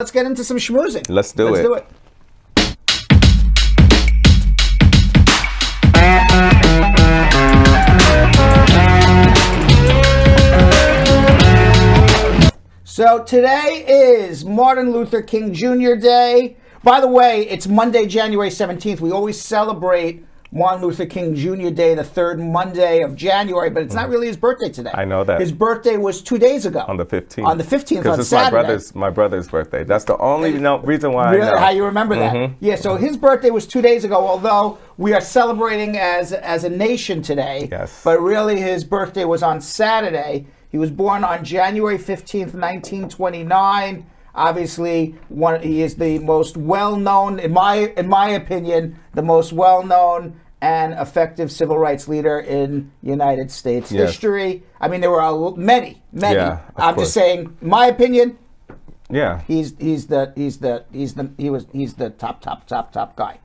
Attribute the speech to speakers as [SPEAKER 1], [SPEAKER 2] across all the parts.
[SPEAKER 1] Let's get into some schmoozing.
[SPEAKER 2] Let's do it.
[SPEAKER 1] So today is Martin Luther King Jr. Day. By the way, it's Monday, January 17th. We always celebrate Martin Luther King Jr. Day, the third Monday of January, but it's not really his birthday today.
[SPEAKER 2] I know that.
[SPEAKER 1] His birthday was 2 days ago.
[SPEAKER 2] On the 15th.
[SPEAKER 1] On the 15th, on
[SPEAKER 2] Because it's
[SPEAKER 1] Saturday.
[SPEAKER 2] my brother's birthday. That's the only reason why
[SPEAKER 1] Really?
[SPEAKER 2] I know.
[SPEAKER 1] How you remember that? Yeah, so his birthday was 2 days ago, although we are celebrating as a nation today.
[SPEAKER 2] Yes.
[SPEAKER 1] But really his birthday was on Saturday. He was born on January 15th, 1929. Obviously, he is the most well-known, in my opinion, the most well-known and effective civil rights leader in United States history. I mean, there were many.
[SPEAKER 2] Yeah,
[SPEAKER 1] I'm just saying, my opinion.
[SPEAKER 2] Yeah.
[SPEAKER 1] He's the top guy.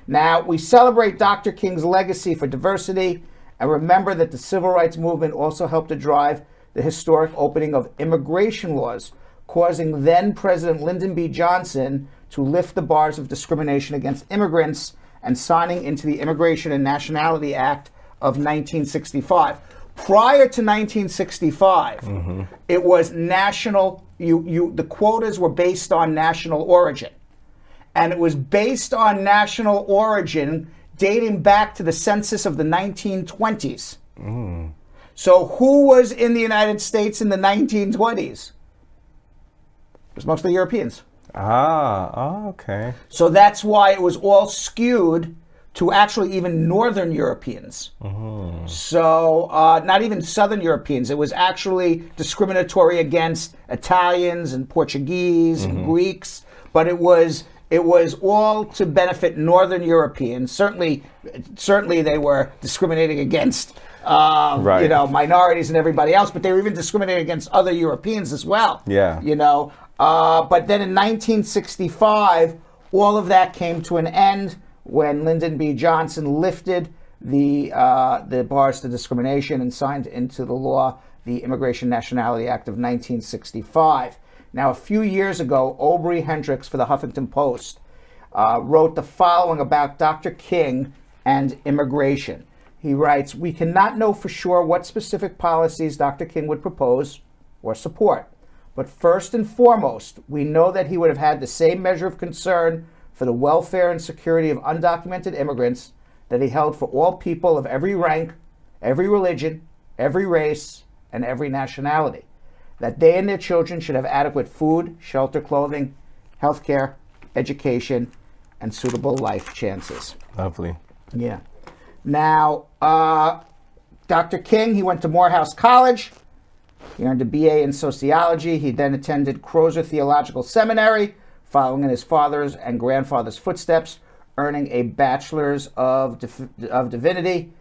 [SPEAKER 1] Now, we celebrate Dr. King's legacy for diversity and remember that the civil rights movement also helped to drive the historic opening of immigration laws, causing then President Lyndon B. Johnson to lift the bars of discrimination against immigrants and signing into the Immigration and Nationality Act of 1965. Prior to 1965, it was national. The quotas were based on national origin, and it was based on national origin dating back to the census of the 1920s. So who was in the United States in the 1920s? It was mostly Europeans.
[SPEAKER 2] Okay.
[SPEAKER 1] So that's why it was all skewed to actually even Northern Europeans. So not even Southern Europeans. It was actually discriminatory against Italians and Portuguese and Greeks, but it was all to benefit Northern Europeans. Certainly they were discriminating against minorities and everybody else, but they were even discriminating against other Europeans as well.
[SPEAKER 2] Yeah.
[SPEAKER 1] But then in 1965, all of that came to an end when Lyndon B. Johnson lifted the bars to discrimination and signed into the law the Immigration Nationality Act of 1965. Now, a few years ago, Aubrey Hendricks for the Huffington Post wrote the following about Dr. King and immigration. He writes, "We cannot know for sure what specific policies Dr. King would propose or support. But first and foremost, we know that he would have had the same measure of concern for the welfare and security of undocumented immigrants that he held for all people of every rank, every religion, every race, and every nationality. That they and their children should have adequate food, shelter, clothing, health care, education, and suitable life chances."
[SPEAKER 2] Lovely.
[SPEAKER 1] Yeah. Now, Dr. King, he went to Morehouse College. He earned a BA in sociology. He then attended Crozer Theological Seminary, following in his father's and grandfather's footsteps, earning a bachelor's of divinity.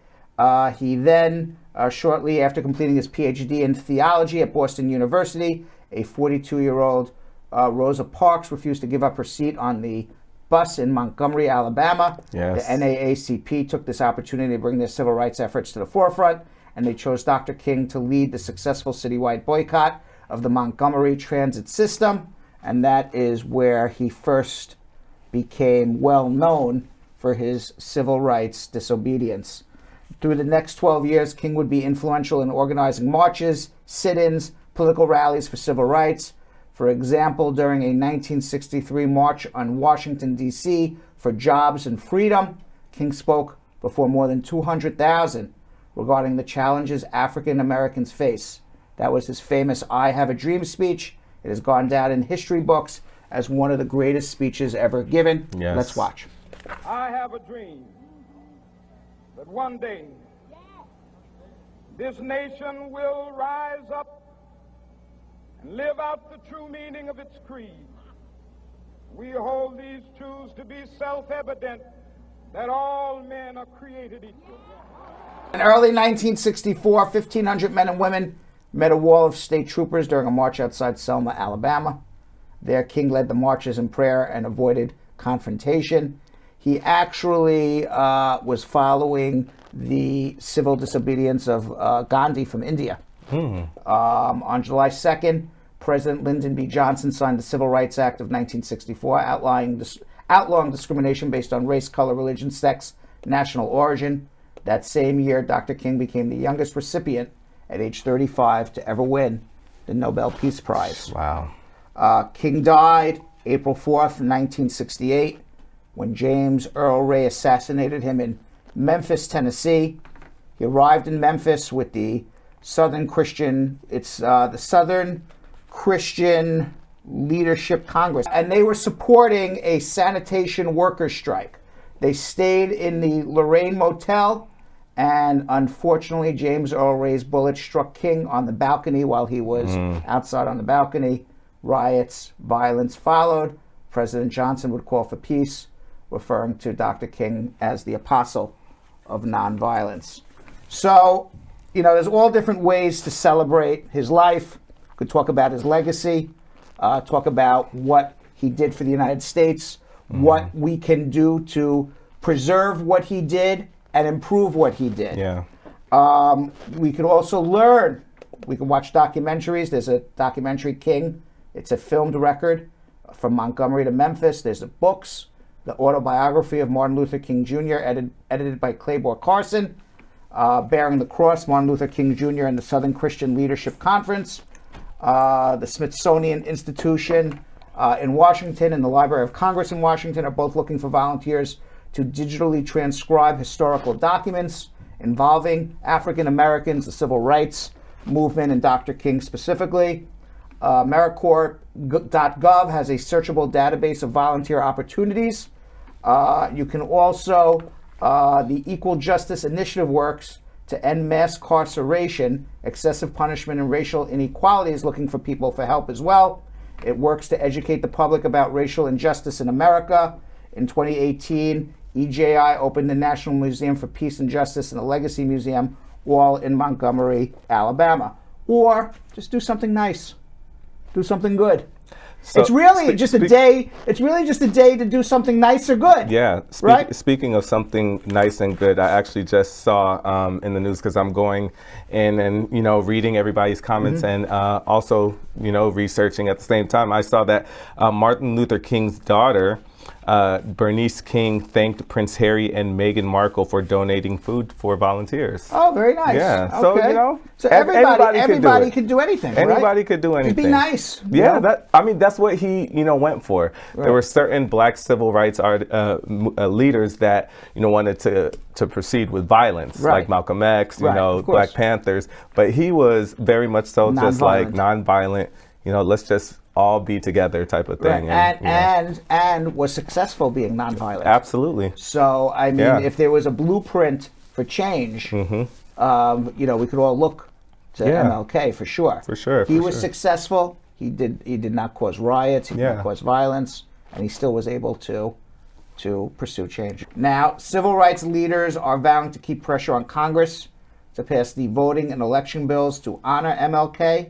[SPEAKER 1] He then, shortly after completing his PhD in theology at Boston University, a 42-year-old Rosa Parks refused to give up her seat on the bus in Montgomery, Alabama.
[SPEAKER 2] Yes.
[SPEAKER 1] The NAACP took this opportunity to bring their civil rights efforts to the forefront, and they chose Dr. King to lead the successful citywide boycott of the Montgomery transit system, and that is where he first became well known for his civil rights disobedience. Through the next 12 years, King would be influential in organizing marches, sit-ins, political rallies for civil rights. For example, during a 1963 march on Washington, D.C. for jobs and freedom, King spoke before more than 200,000 regarding the challenges African Americans face. That was his famous "I Have a Dream" speech. It has gone down in history books as one of the greatest speeches ever given.
[SPEAKER 2] Yes.
[SPEAKER 1] Let's watch.
[SPEAKER 3] I have a dream that one day this nation will rise up and live out the true meaning of its creed. We hold these truths to be self-evident, that all men are created equal.
[SPEAKER 1] In early 1964, 1,500 men and women met a wall of state troopers during a march outside Selma, Alabama. There, King led the marches in prayer and avoided confrontation. He actually was following the civil disobedience of Gandhi from India. On July 2nd, President Lyndon B. Johnson signed the Civil Rights Act of 1964, outlawing discrimination based on race, color, religion, sex, national origin. That same year, Dr. King became the youngest recipient at age 35 to ever win the Nobel Peace Prize.
[SPEAKER 2] Wow.
[SPEAKER 1] King died April 4th, 1968, when James Earl Ray assassinated him in Memphis, Tennessee. He arrived in Memphis with the Southern Christian Leadership Congress, and they were supporting a sanitation workers' strike. They stayed in the Lorraine Motel, and unfortunately, James Earl Ray's bullet struck King on the balcony while he was outside on the balcony. Riots, violence followed. President Johnson would call for peace, referring to Dr. King as the apostle of nonviolence. So, there's all different ways to celebrate his life. We could talk about his legacy, talk about what he did for the United States, what we can do to preserve what he did and improve what he did.
[SPEAKER 2] Yeah.
[SPEAKER 1] We could also learn. We can watch documentaries. There's a documentary, King. It's a filmed record from Montgomery to Memphis. There's the books, the autobiography of Martin Luther King Jr., edited by Claiborne Carson, Bearing the Cross, Martin Luther King Jr. and the Southern Christian Leadership Conference, the Smithsonian Institution in Washington and the Library of Congress in Washington are both looking for volunteers to digitally transcribe historical documents involving African Americans, the civil rights movement, and Dr. King specifically. AmeriCorps.gov has a searchable database of volunteer opportunities. You can also, the Equal Justice Initiative works to end mass incarceration, excessive punishment, and racial inequality is looking for people for help as well. It works to educate the public about racial injustice in America. In 2018, EJI opened the National Museum for Peace and Justice and the Legacy Museum, all in Montgomery, Alabama. Or just do something nice. Do something good.
[SPEAKER 2] So
[SPEAKER 1] it's really just a day. It's really just a day to do something nice or good.
[SPEAKER 2] Yeah.
[SPEAKER 1] Right?
[SPEAKER 2] Speaking of something nice and good, I actually just saw in the news, because I'm going in and reading everybody's comments and also researching at the same time. I saw that Martin Luther King's daughter, Bernice King, thanked Prince Harry and Meghan Markle for donating food for volunteers.
[SPEAKER 1] Oh, very nice.
[SPEAKER 2] Yeah.
[SPEAKER 1] Okay.
[SPEAKER 2] So
[SPEAKER 1] everybody can do anything.
[SPEAKER 2] Anybody
[SPEAKER 1] right?
[SPEAKER 2] could do anything.
[SPEAKER 1] Just be nice.
[SPEAKER 2] Yeah. That's what he went for. Right. There were certain Black civil rights leaders that wanted to proceed with violence, like Malcolm X, Black Panthers, but he was very much so just like nonviolent. Let's just all be together type of thing.
[SPEAKER 1] Right. And was successful being nonviolent.
[SPEAKER 2] Absolutely.
[SPEAKER 1] So I mean, if there was a blueprint for change, we could all look to MLK for sure.
[SPEAKER 2] For sure.
[SPEAKER 1] He was successful. He did not cause riots. He did not cause violence, and he still was able to pursue change. Now, civil rights leaders are vowing to keep pressure on Congress to pass the voting and election bills to honor MLK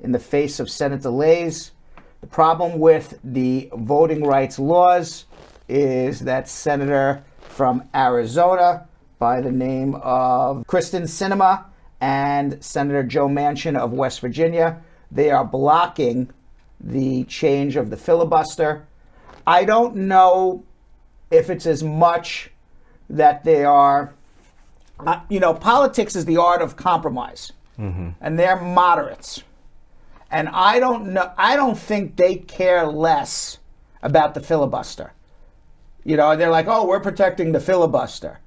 [SPEAKER 1] in the face of Senate delays. The problem with the voting rights laws is that Senator from Arizona by the name of Kristen Sinema and Senator Joe Manchin of West Virginia, they are blocking the change of the filibuster. I don't know if it's as much that they are, politics is the art of compromise, and they're moderates. And I don't think they care less about the filibuster. They're like, oh, we're protecting the filibuster.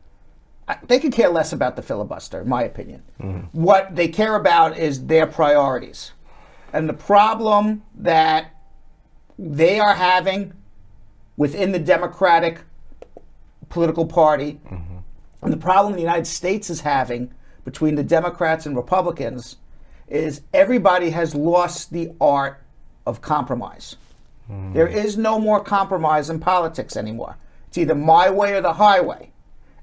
[SPEAKER 1] They could care less about the filibuster, in my opinion. What they care about is their priorities. And the problem that they are having within the Democratic political party, and the problem the United States is having between the Democrats and Republicans, is everybody has lost the art of compromise. There is no more compromise in politics anymore. It's either my way or the highway.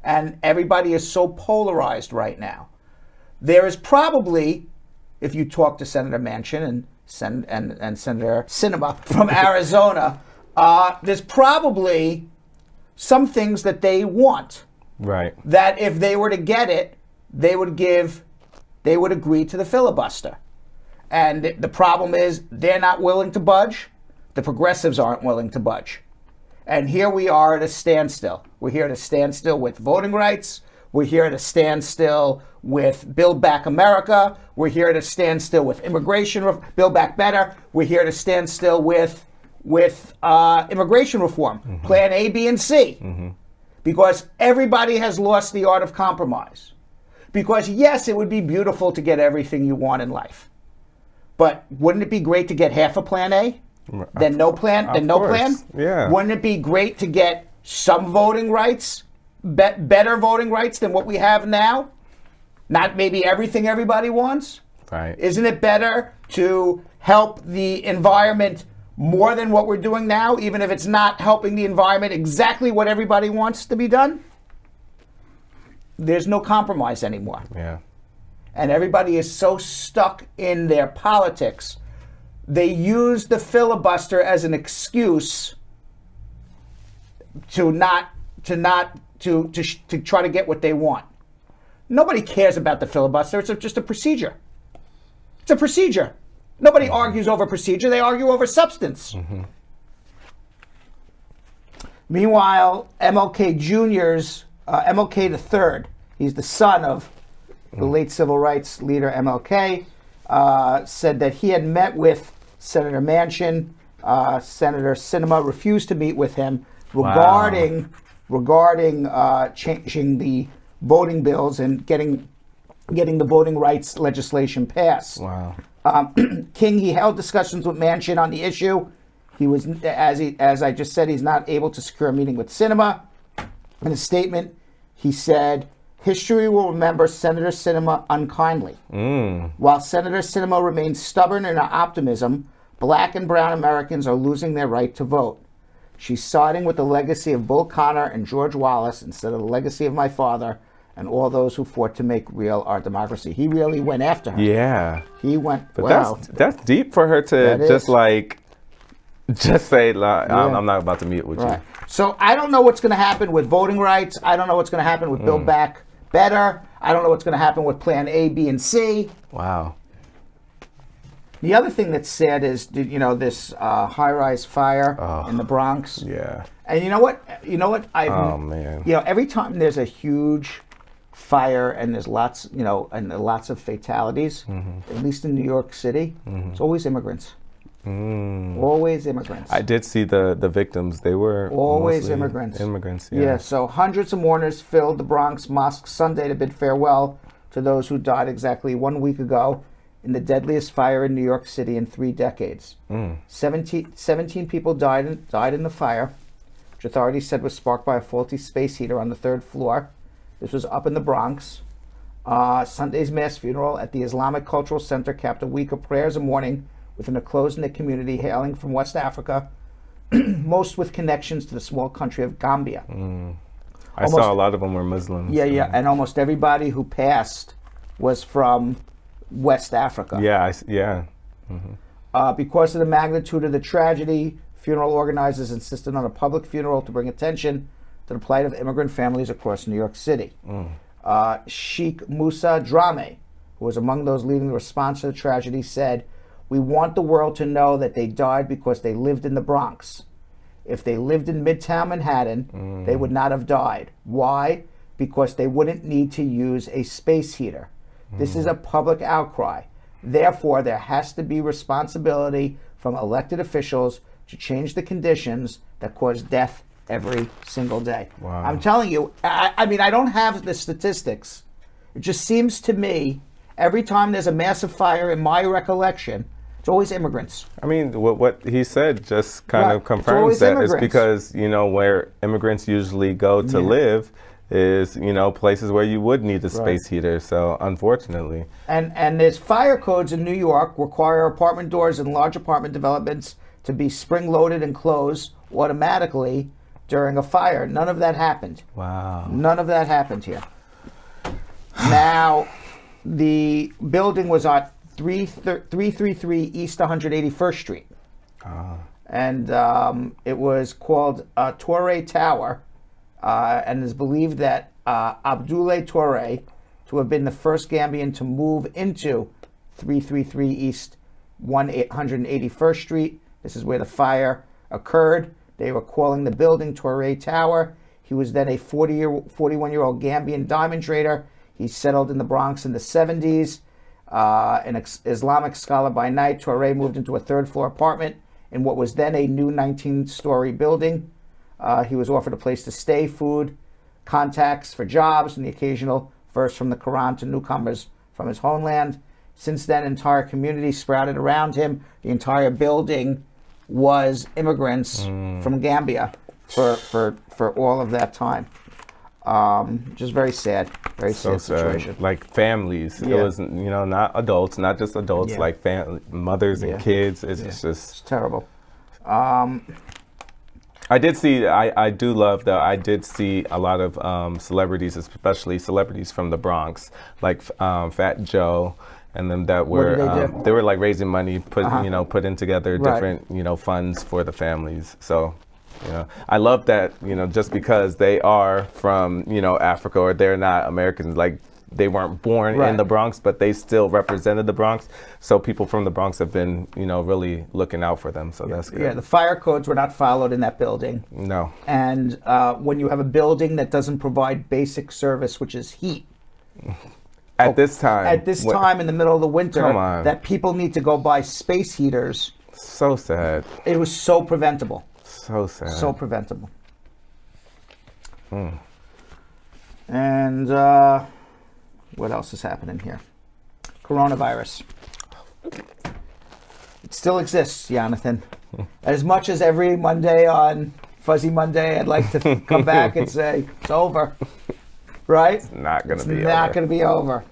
[SPEAKER 1] And everybody is so polarized right now. There is probably, if you talk to Senator Manchin and Senator Sinema from Arizona, there's probably some things that they want.
[SPEAKER 2] Right.
[SPEAKER 1] That if they were to get it, they would agree to the filibuster. And the problem is they're not willing to budge. The progressives aren't willing to budge. And here we are at a standstill. We're here at a standstill with voting rights. We're here at a standstill with Build Back America. We're here at a standstill with immigration, Build Back Better. We're here at a standstill with immigration reform, Plan A, B, and C. Because everybody has lost the art of compromise. Because yes, it would be beautiful to get everything you want in life. But wouldn't it be great to get half a Plan A? Then no plan? Then no plan?
[SPEAKER 2] Yeah.
[SPEAKER 1] Wouldn't it be great to get some voting rights? Better voting rights than what we have now? Not maybe everything everybody wants?
[SPEAKER 2] Right.
[SPEAKER 1] Isn't it better to help the environment more than what we're doing now, even if it's not helping the environment exactly what everybody wants to be done? There's no compromise anymore.
[SPEAKER 2] Yeah.
[SPEAKER 1] And everybody is so stuck in their politics. They use the filibuster as an excuse to try to get what they want. Nobody cares about the filibuster. It's just a procedure. It's a procedure. Nobody argues over procedure. They argue over substance. Meanwhile, MLK Jr.'s, MLK III, he's the son of the late civil rights leader MLK, said that he had met with Senator Manchin. Senator Sinema refused to meet with him regarding changing the voting bills and getting the voting rights legislation passed.
[SPEAKER 2] Wow.
[SPEAKER 1] King, he held discussions with Manchin on the issue. He was, as I just said, he's not able to secure a meeting with Sinema. In a statement, he said, "History will remember Senator Sinema unkindly. While Senator Sinema remains stubborn in her optimism, Black and brown Americans are losing their right to vote. She's siding with the legacy of Bull Connor and George Wallace instead of the legacy of my father and all those who fought to make real our democracy." He really went after her.
[SPEAKER 2] Yeah.
[SPEAKER 1] He went,
[SPEAKER 2] But
[SPEAKER 1] wow.
[SPEAKER 2] that's deep for her to just say, like,
[SPEAKER 1] Yeah.
[SPEAKER 2] I'm not about to meet with
[SPEAKER 1] Right. So I don't know what's going to happen with voting rights. I don't know what's going to happen with Build Back Better. I don't know what's going to happen with Plan A, B, and C.
[SPEAKER 2] you. Wow.
[SPEAKER 1] The other thing that's sad is, this high-rise fire in the Bronx.
[SPEAKER 2] Yeah.
[SPEAKER 1] And you know what?
[SPEAKER 2] Oh, man.
[SPEAKER 1] Every time there's a huge fire and there's lots of fatalities, at least in New York City, it's always immigrants. Always immigrants.
[SPEAKER 2] I did see the victims. They were
[SPEAKER 1] always
[SPEAKER 2] mostly
[SPEAKER 1] immigrants.
[SPEAKER 2] Immigrants, yeah.
[SPEAKER 1] Yeah, so hundreds of mourners filled the Bronx Mosque Sunday to bid farewell to those who died exactly 1 week ago in the deadliest fire in New York City in 3 decades. 17 people died in the fire, which authorities said was sparked by a faulty space heater on the 3rd floor. This was up in the Bronx. Sunday's mass funeral at the Islamic Cultural Center capped a week of prayers and mourning within a close-knit community hailing from West Africa, most with connections to the small country of Gambia.
[SPEAKER 2] I saw a lot of them were Muslims.
[SPEAKER 1] Yeah, and almost everybody who passed was from West Africa.
[SPEAKER 2] Yeah.
[SPEAKER 1] Because of the magnitude of the tragedy, funeral organizers insisted on a public funeral to bring attention to the plight of immigrant families across New York City. Sheikh Musa Drame, who was among those leading the response to the tragedy, said, "We want the world to know that they died because they lived in the Bronx. If they lived in Midtown Manhattan, they would not have died. Why? Because they wouldn't need to use a space heater. This is a public outcry. Therefore, there has to be responsibility from elected officials to change the conditions that cause death every single day."
[SPEAKER 2] Wow.
[SPEAKER 1] I'm telling you, I mean, I don't have the statistics. It just seems to me, every time there's a massive fire, in my recollection, it's always immigrants.
[SPEAKER 2] I mean, what he said just kind of confirms that. It's because, where immigrants usually go to live is, places where you would need a space heater. So, unfortunately.
[SPEAKER 1] And there's fire codes in New York require apartment doors in large apartment developments to be spring-loaded and close automatically during a fire. None of that happened.
[SPEAKER 2] Wow.
[SPEAKER 1] None of that happened here. Now, the building was on 333 East 181st Street. And it was called Touré Tower, and is believed that Abdoulaye Touré to have been the first Gambian to move into 333 East 181st Street. This is where the fire occurred. They were calling the building Torre Tower. He was then a 41-year-old Gambian diamond trader. He settled in the Bronx in the 70s. An Islamic scholar by night, Torre moved into a third-floor apartment in what was then a new 19-story building. He was offered a place to stay, food, contacts for jobs, and the occasional verse from the Quran to newcomers from his homeland. Since then, entire community sprouted around him. The entire building was immigrants from Gambia for all of that time. Just very sad, very sad situation.
[SPEAKER 2] Like families,
[SPEAKER 1] Yeah.
[SPEAKER 2] it was not adults, not just adults,
[SPEAKER 1] Yeah.
[SPEAKER 2] like mothers and kids. It's just
[SPEAKER 1] It's terrible.
[SPEAKER 2] I did see. I do love though. I did see a lot of celebrities, especially celebrities from the Bronx, like Fat Joe, and them that were
[SPEAKER 1] What did they do?
[SPEAKER 2] they were like raising money, putting together
[SPEAKER 1] Right.
[SPEAKER 2] different funds for the families. So. I love that, just because they are from, Africa, or they're not Americans, like they weren't born
[SPEAKER 1] Right.
[SPEAKER 2] in the Bronx, but they still represented the Bronx. So people from the Bronx have been, really looking out for them. So that's good.
[SPEAKER 1] Yeah, the fire codes were not followed in that building.
[SPEAKER 2] No.
[SPEAKER 1] And when you have a building that doesn't provide basic service, which is heat,
[SPEAKER 2] At this time.
[SPEAKER 1] time in the middle of the winter,
[SPEAKER 2] Come on.
[SPEAKER 1] that people need to go buy space heaters,
[SPEAKER 2] So sad.
[SPEAKER 1] it was so preventable.
[SPEAKER 2] So sad.
[SPEAKER 1] So preventable. And what else is happening here? Coronavirus. It still exists, Jonathan. As much as every Monday on Fuzzy Monday, I'd like to come back and say, it's over. Right?
[SPEAKER 2] not going to be
[SPEAKER 1] Not
[SPEAKER 2] over.
[SPEAKER 1] going to be over.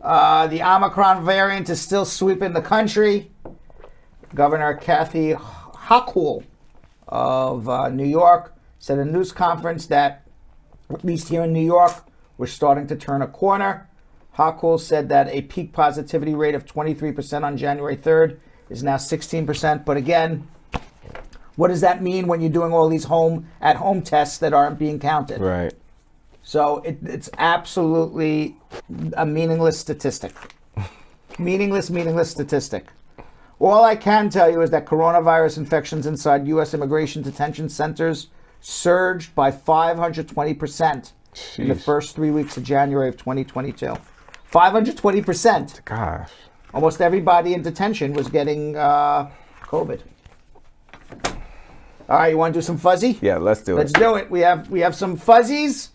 [SPEAKER 1] The Omicron variant is still sweeping the country. Governor Kathy Hochul of New York said in a news conference that, at least here in New York, we're starting to turn a corner. Hochul said that a peak positivity rate of 23% on January 3rd is now 16%. But again, what does that mean when you're doing all these at-home tests that aren't being counted?
[SPEAKER 2] Right.
[SPEAKER 1] So it's absolutely a meaningless statistic. meaningless statistic. All I can tell you is that coronavirus infections inside U.S. immigration detention centers surged by 520% in the
[SPEAKER 2] Sheesh.
[SPEAKER 1] first 3 weeks of January of 2022. 520%.
[SPEAKER 2] Gosh.
[SPEAKER 1] Almost everybody in detention was getting COVID. All right, you want to do some fuzzy?
[SPEAKER 2] Yeah, let's do
[SPEAKER 1] Let's
[SPEAKER 2] it.
[SPEAKER 1] do it. We have some fuzzies.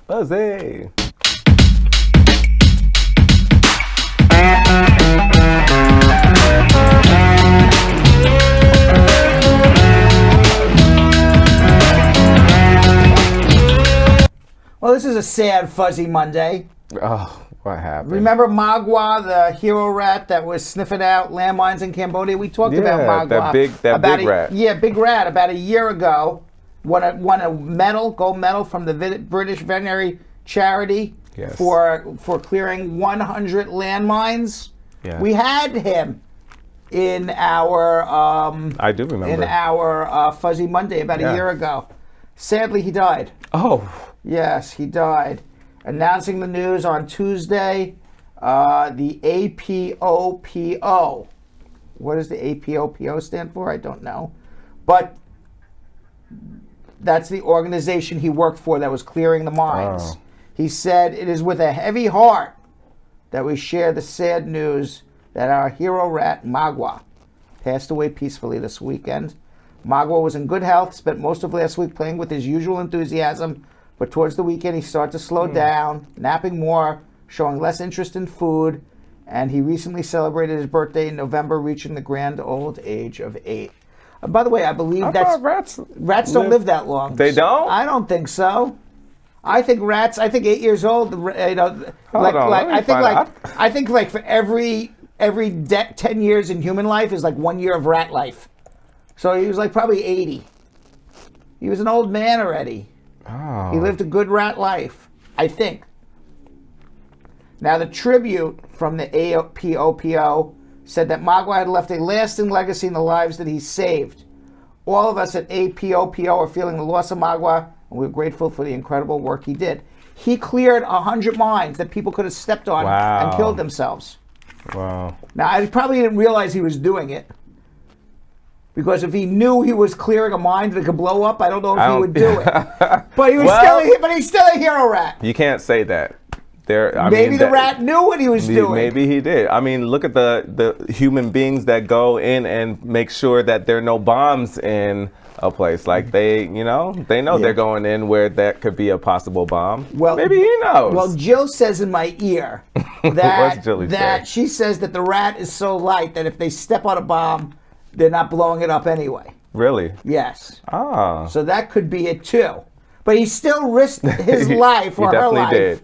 [SPEAKER 2] Fuzzy.
[SPEAKER 1] Well, this is a sad fuzzy Monday.
[SPEAKER 2] Oh, what happened?
[SPEAKER 1] Remember Magawa, the hero rat that was sniffing out landmines in Cambodia? We talked about Magawa.
[SPEAKER 2] that big rat.
[SPEAKER 1] Yeah, big rat. About a year ago, won a gold medal from the British veterinary charity
[SPEAKER 2] Yes.
[SPEAKER 1] for clearing 100 landmines.
[SPEAKER 2] Yeah.
[SPEAKER 1] We had him in our
[SPEAKER 2] I do remember.
[SPEAKER 1] in our Fuzzy Monday about a year ago. Sadly, he died.
[SPEAKER 2] Oh,
[SPEAKER 1] Yes, he died. Announcing the news on Tuesday, the APOPO. What does the APOPO stand for? I don't know. But that's the organization he worked for that was clearing the mines.
[SPEAKER 2] Oh.
[SPEAKER 1] He said, "It is with a heavy heart that we share the sad news that our hero rat, Magawa, passed away peacefully this weekend. Magawa was in good health, spent most of last week playing with his usual enthusiasm, but towards the weekend he started to slow down, napping more, showing less interest in food, and he recently celebrated his birthday in November, reaching the grand old age of 8. By the way, I believe
[SPEAKER 2] I
[SPEAKER 1] that's...
[SPEAKER 2] thought rats
[SPEAKER 1] Rats don't live that long.
[SPEAKER 2] They don't?
[SPEAKER 1] I don't think so. I think 8 years old,
[SPEAKER 2] Hold on, let me find out.
[SPEAKER 1] I think for every 10 years in human life is like 1 year of rat life. So he was like probably 80. He was an old man already.
[SPEAKER 2] Oh.
[SPEAKER 1] He lived a good rat life, I think. Now, the tribute from the APOPO said that Magawa had left a lasting legacy in the lives that he saved. All of us at APOPO are feeling the loss of Magawa, and we're grateful for the incredible work he did. He cleared 100 mines that people could have stepped on and
[SPEAKER 2] Wow.
[SPEAKER 1] killed themselves.
[SPEAKER 2] Wow.
[SPEAKER 1] Now, I probably didn't realize he was doing it. Because if he knew he was clearing a mine that could blow up, I don't know if he would do it. But he's still a hero rat.
[SPEAKER 2] You can't say that.
[SPEAKER 1] Maybe the rat knew what he was doing.
[SPEAKER 2] Maybe he did. I mean, look at the human beings that go in and make sure that there are no bombs in a place. Like they know they're going in where that could be a possible bomb. Well, maybe he knows.
[SPEAKER 1] Well, Jill says in my ear that she says that the rat is so light that if they step on a bomb, they're not blowing it up anyway.
[SPEAKER 2] Really?
[SPEAKER 1] Yes.
[SPEAKER 2] Ah.
[SPEAKER 1] So that could be it too. But he still risked his life or her life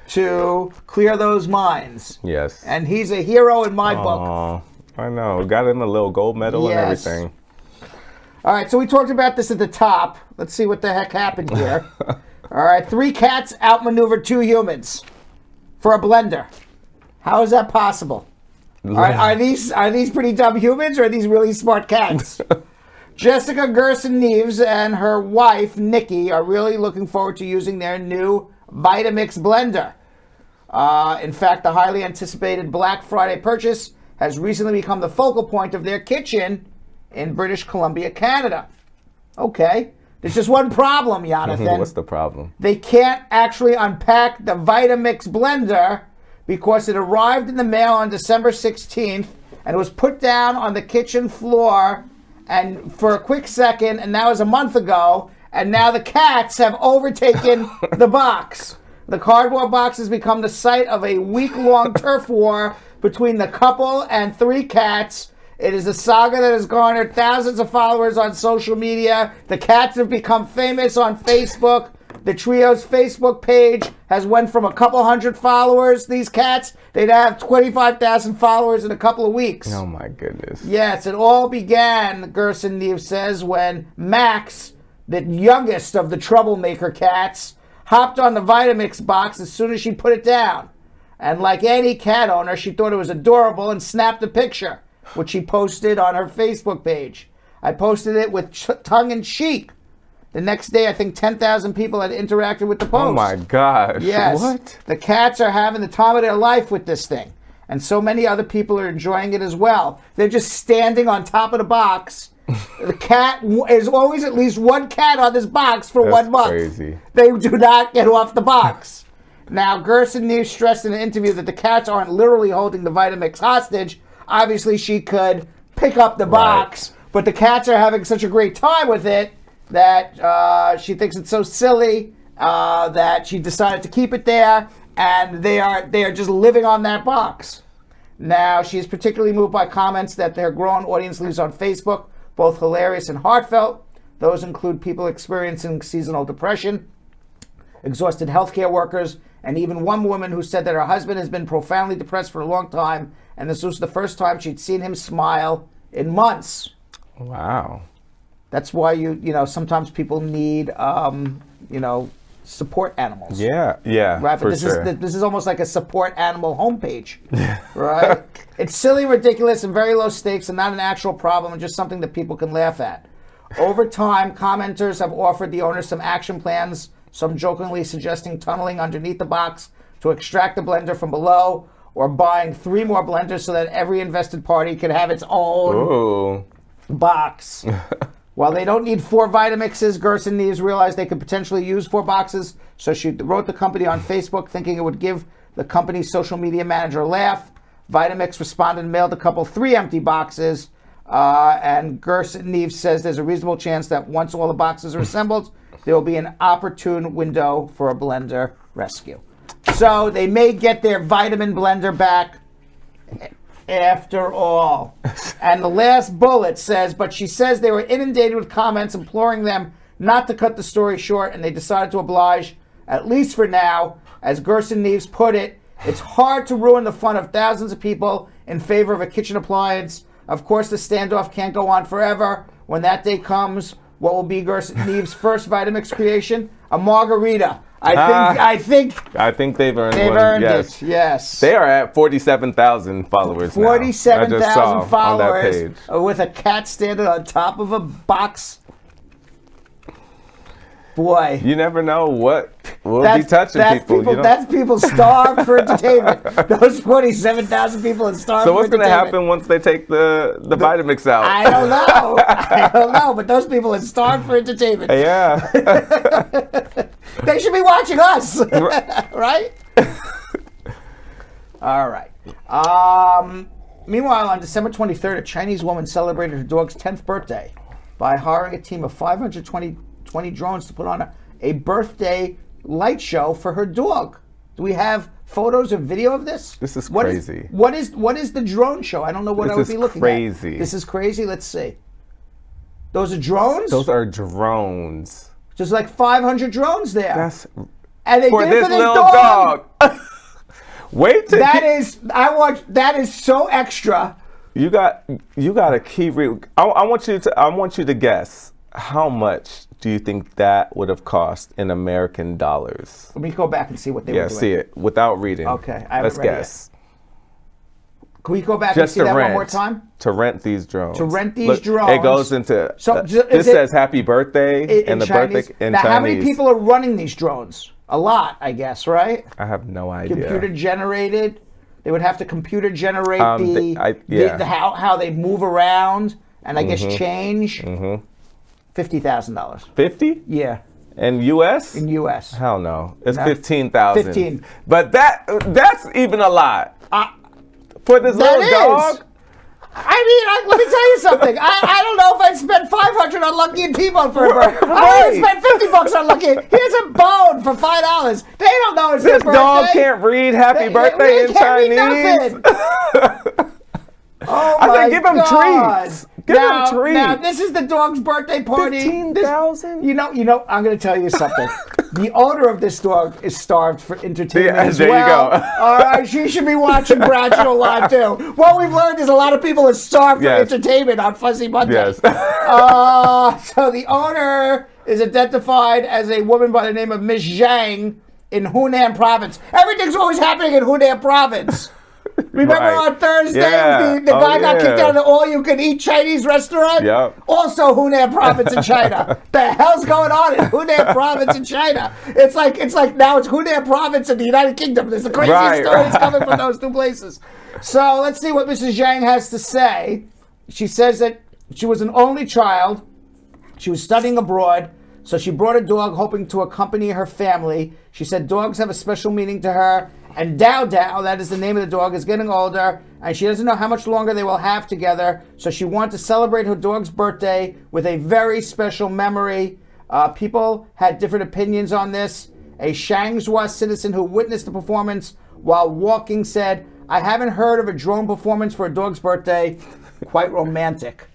[SPEAKER 1] to clear those mines.
[SPEAKER 2] Yes.
[SPEAKER 1] And he's a hero in my book.
[SPEAKER 2] I know. Got him a little gold medal and everything.
[SPEAKER 1] All right, so we talked about this at the top. Let's see what the heck happened here. All right, 3 cats outmaneuvered 2 humans for a blender. How is that possible? Are these pretty dumb humans, or are these really smart cats? Jessica Gerson Neves and her wife, Nikki, are really looking forward to using their new Vitamix blender. In fact, the highly anticipated Black Friday purchase has recently become the focal point of their kitchen in British Columbia, Canada. Okay. There's just one problem, Jonathan.
[SPEAKER 2] What's the problem?
[SPEAKER 1] They can't actually unpack the Vitamix blender because it arrived in the mail on December 16th and it was put down on the kitchen floor and for a quick second, and that was a month ago, and now the cats have overtaken the box. The cardboard box has become the site of a week-long turf war between the couple and 3 cats. It is a saga that has garnered thousands of followers on social media. The cats have become famous on Facebook. The trio's Facebook page has went from a couple hundred followers, these cats, they'd have 25,000 followers in a couple of weeks.
[SPEAKER 2] Oh my goodness.
[SPEAKER 1] Yes, it all began, Gerson Neves says, when Max, the youngest of the troublemaker cats, hopped on the Vitamix box as soon as she put it down. And like any cat owner, she thought it was adorable and snapped a picture, which she posted on her Facebook page. I posted it with tongue-in-cheek. The next day, I think 10,000 people had interacted with the post.
[SPEAKER 2] Oh my gosh.
[SPEAKER 1] Yes.
[SPEAKER 2] What?
[SPEAKER 1] The cats are having the time of their life with this thing. And so many other people are enjoying it as well. They're just standing on top of the box. The cat is always at least one cat on this box for 1 month.
[SPEAKER 2] Crazy.
[SPEAKER 1] They do not get off the box. Now, Gerson Neves stressed in an interview that the cats aren't literally holding the Vitamix hostage. Obviously, she could pick up the box, but the cats are having such a great time with it that she thinks it's so silly that she decided to keep it there, and they are just living on that box. Now, she is particularly moved by comments that their growing audience leaves on Facebook, both hilarious and heartfelt. Those include people experiencing seasonal depression, exhausted healthcare workers, and even one woman who said that her husband has been profoundly depressed for a long time, and this was the first time she'd seen him smile in months.
[SPEAKER 2] Wow.
[SPEAKER 1] That's why you sometimes people need support animals.
[SPEAKER 2] Yeah,
[SPEAKER 1] right. But this is almost like a support animal homepage, right? It's silly, ridiculous, and very low stakes, and not an actual problem, and just something that people can laugh at. Over time, commenters have offered the owners some action plans. Some jokingly suggesting tunneling underneath the box to extract the blender from below, or buying 3 more blenders so that every invested party can have its own box. While they don't need 4 Vitamixes, Gerson Neves realized they could potentially use 4 boxes, so she wrote the company on Facebook thinking it would give the company's social media manager a laugh. Vitamix responded and mailed the couple 3 empty boxes, and Gerson Neves says there's a reasonable chance that once all the boxes are assembled, there will be an opportune window for a blender rescue. So they may get their vitamin blender back after all. And the last bullet says, but she says they were inundated with comments imploring them not to cut the story short, and they decided to oblige, at least for now. As Gerson Neves put it, it's hard to ruin the fun of thousands of people in favor of a kitchen appliance. Of course, the standoff can't go on forever. When that day comes, what will be Gerson Neves' first Vitamix creation? A margarita. I think
[SPEAKER 2] they've earned
[SPEAKER 1] they've
[SPEAKER 2] one.
[SPEAKER 1] earned it. Yes.
[SPEAKER 2] They are at 47,000 followers
[SPEAKER 1] 47,000 followers
[SPEAKER 2] on that page.
[SPEAKER 1] With a cat standing on top of a box. Boy.
[SPEAKER 2] You never know what we'll be touching people. You know?
[SPEAKER 1] That's people starved for entertainment. Those 47,000 people are starved
[SPEAKER 2] So
[SPEAKER 1] for
[SPEAKER 2] what's going to
[SPEAKER 1] entertainment.
[SPEAKER 2] happen once they take the Vitamix out?
[SPEAKER 1] I don't know. I don't know, but those people are starved for entertainment.
[SPEAKER 2] Yeah.
[SPEAKER 1] They should be watching us, right? All right. Meanwhile, on December 23rd, a Chinese woman celebrated her dog's 10th birthday by hiring a team of 520 drones to put on a birthday light show for her dog. Do we have photos or video of this?
[SPEAKER 2] This is crazy.
[SPEAKER 1] What is the drone show? I don't know what I would be looking
[SPEAKER 2] crazy.
[SPEAKER 1] at. This is crazy. Let's see. Those are drones?
[SPEAKER 2] Those are drones.
[SPEAKER 1] There's like 500 drones there. And they
[SPEAKER 2] for
[SPEAKER 1] did it
[SPEAKER 2] this
[SPEAKER 1] for this
[SPEAKER 2] little
[SPEAKER 1] dog.
[SPEAKER 2] Wait till
[SPEAKER 1] that is so extra.
[SPEAKER 2] You got a key. I want you to guess how much do you think that would have cost in American dollars?
[SPEAKER 1] Let me go back and see what they were doing.
[SPEAKER 2] Yeah, see it without reading.
[SPEAKER 1] Okay,
[SPEAKER 2] let's guess.
[SPEAKER 1] Can we go back and see that one more time?
[SPEAKER 2] To rent these drones.
[SPEAKER 1] To rent these drones.
[SPEAKER 2] It goes into.
[SPEAKER 1] So
[SPEAKER 2] this says "Happy Birthday"
[SPEAKER 1] in
[SPEAKER 2] the
[SPEAKER 1] Chinese.
[SPEAKER 2] birthday in
[SPEAKER 1] now,
[SPEAKER 2] Chinese.
[SPEAKER 1] how many people are running these drones? A lot, I guess, right?
[SPEAKER 2] I have no idea.
[SPEAKER 1] Computer generated. They would have to computer generate how they move around and I guess change. $50,000.
[SPEAKER 2] 50?
[SPEAKER 1] Yeah.
[SPEAKER 2] In U.S.?
[SPEAKER 1] In U.S.
[SPEAKER 2] Hell no. It's 15,000.
[SPEAKER 1] 15.
[SPEAKER 2] But that's even a lot. For this little dog?
[SPEAKER 1] I mean, let me tell you something. I don't know if I'd spend $500 on Lucky and T-Bone for a birthday. I would spend $50 on Lucky. Here's a bone for $5. They don't know it's their birthday.
[SPEAKER 2] This dog can't read "Happy Birthday" in Chinese.
[SPEAKER 1] Oh
[SPEAKER 2] I
[SPEAKER 1] my
[SPEAKER 2] said, give him treats. Give him treats.
[SPEAKER 1] Now, this is the dog's birthday party.
[SPEAKER 2] 15,000?
[SPEAKER 1] You know, I'm going to tell you something. The owner of this dog is starved for entertainment as
[SPEAKER 2] there
[SPEAKER 1] well.
[SPEAKER 2] You go.
[SPEAKER 1] All right, she should be watching Bradshaw Live, too. What we've learned is a lot of people are starved for entertainment on Fuzzy Monday.
[SPEAKER 2] Yes.
[SPEAKER 1] So the owner is identified as a woman by the name of Miss Zhang in Hunan Province. Everything's always happening in Hunan Province. Remember on Thursday, the guy got kicked out of the all-you-can-eat Chinese restaurant?
[SPEAKER 2] Yep.
[SPEAKER 1] Also Hunan Province in China. The hell's going on in Hunan Province in China? It's like now it's Hunan Province in the United Kingdom. There's the craziest stories coming from those two places. So let's see what Mrs. Zhang has to say. She says that she was an only child. She was studying abroad. So she brought a dog hoping to accompany her family. She said dogs have a special meaning to her. And Dao Dao, that is the name of the dog, is getting older, and she doesn't know how much longer they will have together. So she wanted to celebrate her dog's birthday with a very special memory. People had different opinions on this. A Shangzhou citizen who witnessed the performance while walking said, "I haven't heard of a drone performance for a dog's birthday. Quite romantic."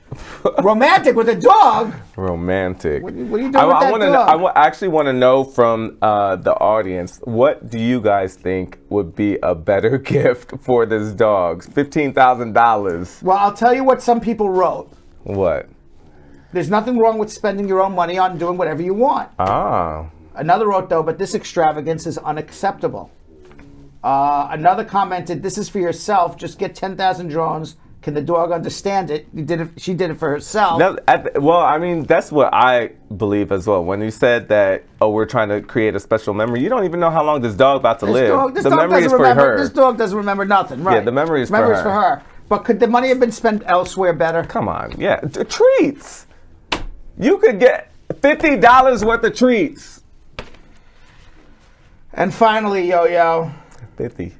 [SPEAKER 1] Romantic with a dog?
[SPEAKER 2] Romantic.
[SPEAKER 1] What are you doing with that dog?
[SPEAKER 2] I actually want to know from the audience, what do you guys think would be a better gift for this dog? $15,000.
[SPEAKER 1] Well, I'll tell you what some people wrote.
[SPEAKER 2] What?
[SPEAKER 1] There's nothing wrong with spending your own money on doing whatever you want. Another wrote, though, but this extravagance is unacceptable. Another commented, this is for yourself. Just get 10,000 drones. Can the dog understand it? She did it for herself.
[SPEAKER 2] Well, I mean, that's what I believe as well. When you said that, we're trying to create a special memory, you don't even know how long this dog about to live.
[SPEAKER 1] The
[SPEAKER 2] memory is for her.
[SPEAKER 1] This dog doesn't remember nothing, right?
[SPEAKER 2] Yeah, the memory is for her.
[SPEAKER 1] But could the money have been spent elsewhere better?
[SPEAKER 2] Come on, yeah. Treats. You could get $50 worth of treats.
[SPEAKER 1] And finally, Yo-Yo.
[SPEAKER 2] 50.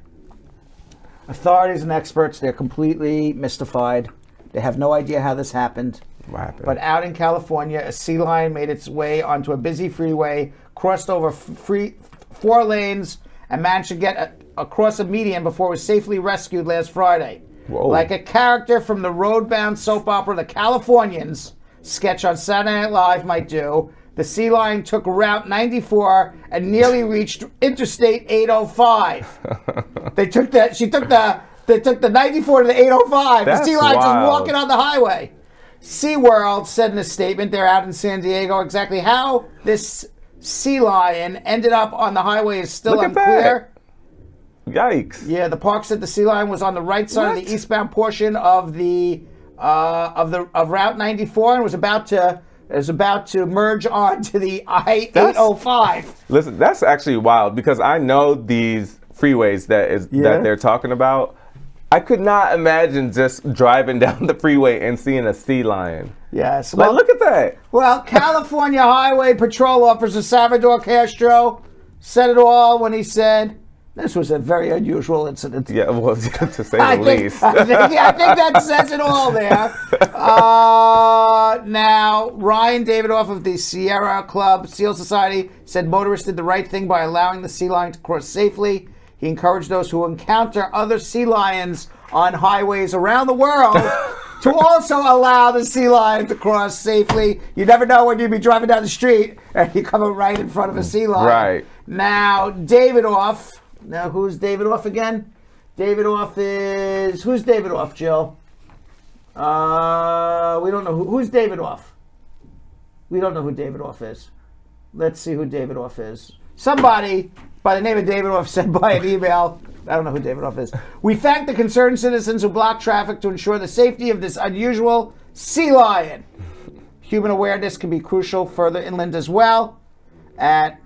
[SPEAKER 1] Authorities and experts, they're completely mystified. They have no idea how this happened.
[SPEAKER 2] What happened?
[SPEAKER 1] But out in California, a sea lion made its way onto a busy freeway, crossed over 4 lanes, and managed to get across a median before it was safely rescued last Friday.
[SPEAKER 2] Whoa.
[SPEAKER 1] Like a character from the road-bound soap opera The Californians sketch on Saturday Night Live might do, the sea lion took Route 94 and nearly reached Interstate 805. They took the 94 to the 805.
[SPEAKER 2] That's
[SPEAKER 1] the sea lion just
[SPEAKER 2] wild.
[SPEAKER 1] walking on the highway. SeaWorld said in a statement, they're out in San Diego, exactly how this sea lion ended up on the highway is still unclear.
[SPEAKER 2] Yikes.
[SPEAKER 1] Yeah, the park said the sea lion was on the right side of the eastbound portion of Route 94 and was about to is about to merge onto the I-805.
[SPEAKER 2] Listen, that's actually wild because I know these freeways that they're talking about. I could not imagine just driving down the freeway and seeing a sea lion.
[SPEAKER 1] Yes.
[SPEAKER 2] Like, look at that.
[SPEAKER 1] Well, California Highway Patrol Officer Salvador Castro said it all when he said, this was a very unusual incident.
[SPEAKER 2] Yeah, well, to say the least.
[SPEAKER 1] I think that says it all there. Now, Ryan Davidoff of the Sierra Club Seal Society said motorists did the right thing by allowing the sea lion to cross safely. He encouraged those who encounter other sea lions on highways around the world to also allow the sea lion to cross safely. You never know when you'd be driving down the street and you come right in front of a sea lion.
[SPEAKER 2] Right.
[SPEAKER 1] Now, Davidoff. Now, who's Davidoff again? Davidoff is... Who's Davidoff, Jill? We don't know. Who's Davidoff? We don't know who Davidoff is. Let's see who Davidoff is. Somebody by the name of Davidoff sent by an email. I don't know who Davidoff is. We thank the concerned citizens who blocked traffic to ensure the safety of this unusual sea lion. Human awareness can be crucial further inland as well. By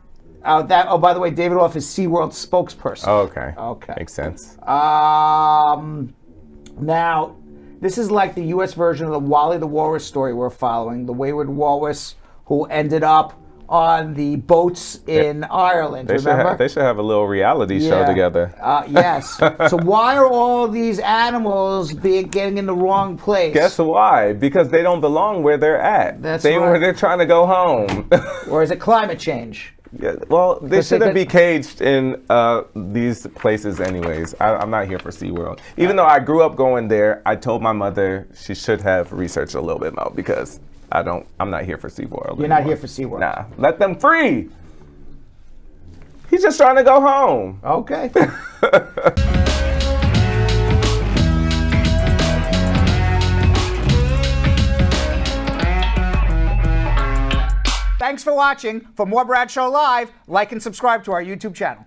[SPEAKER 1] the way, Davidoff is SeaWorld's spokesperson.
[SPEAKER 2] Oh, okay.
[SPEAKER 1] Okay.
[SPEAKER 2] Makes sense.
[SPEAKER 1] Now, this is like the U.S. version of the Wally the Walrus story we're following. The wayward walrus who ended up on the boats in Ireland, remember?
[SPEAKER 2] They should have a little reality show together.
[SPEAKER 1] Yes. So why are all these animals getting in the wrong place?
[SPEAKER 2] Guess why? Because they don't belong where they're at. They're trying to go home.
[SPEAKER 1] Or is it climate change?
[SPEAKER 2] Yeah, well, they shouldn't be caged in these places anyways. I'm not here for SeaWorld. Even though I grew up going there, I told my mother she should have researched a little bit more because I'm not here for SeaWorld.
[SPEAKER 1] You're not here for SeaWorld?
[SPEAKER 2] Nah, let them free. He's just trying to go home.
[SPEAKER 1] Okay. Thanks for watching. For more Brad Show Live, like and subscribe to our YouTube channel.